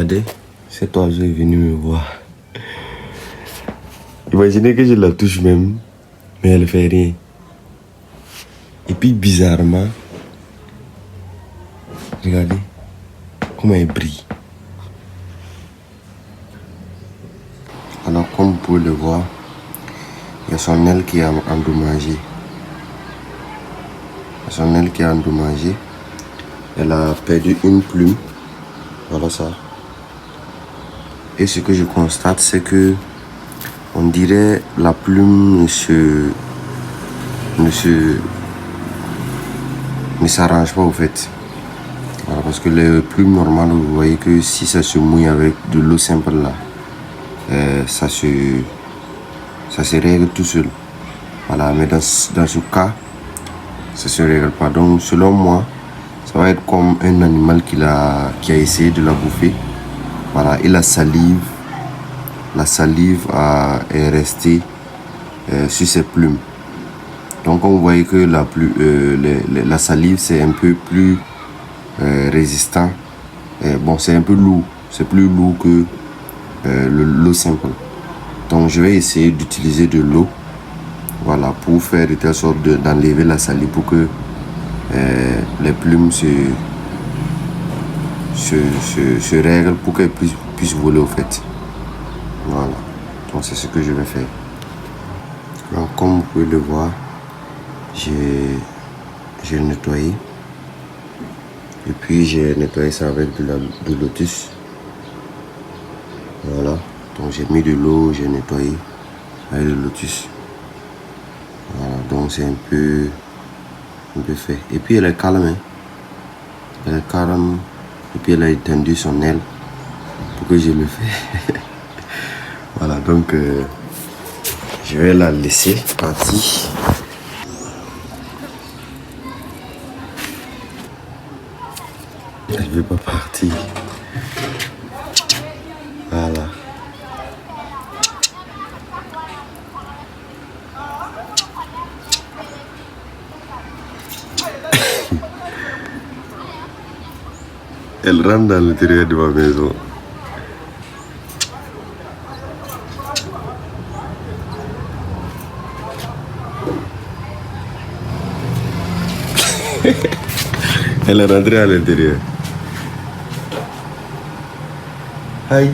Regardez, cet oiseau est venu me voir. Imaginez que je la touche même, mais elle ne fait rien. Et puis bizarrement, regardez comment elle brille. Alors comme vous pouvez le voir, il y a son aile qui est endommagée. Son aile qui est endommagée. Elle a perdu une plume. Voilà ça. Et ce que je constate, c'est que on dirait la plume ne s'arrange pas au fait. Voilà, parce que les plumes normales, vous voyez que si ça se mouille avec de l'eau simple là, ça se règle tout seul. Voilà, mais dans ce cas, ça se règle pas. Donc selon moi, ça va être comme un animal qui a essayé de la bouffer. Voilà, et la salive est restée sur ses plumes. Donc vous voyez que la salive c'est un peu plus résistant. Bon, c'est un peu lourd, c'est plus lourd que l'eau simple. Donc je vais essayer d'utiliser de l'eau, voilà, pour faire de telle sorte d'enlever la salive pour que les plumes se règlent, pour qu'elles puissent voler au fait. Voilà, donc c'est ce que je vais faire. Donc comme vous pouvez le voir, j'ai nettoyé. Et puis j'ai nettoyé ça avec du lotus. Voilà, donc j'ai mis de l'eau, j'ai nettoyé avec le lotus. Voilà, donc c'est un peu fait. Et puis elle est calme, hein. Elle est calme. Et puis elle a étendu son aile pour que je le fasse. Voilà, donc je vais la laisser partir. Elle ne veut pas partir. Voilà. Elle rentre dans l'intérieur de ma maison. Elle est rentrée à l'intérieur. Hi.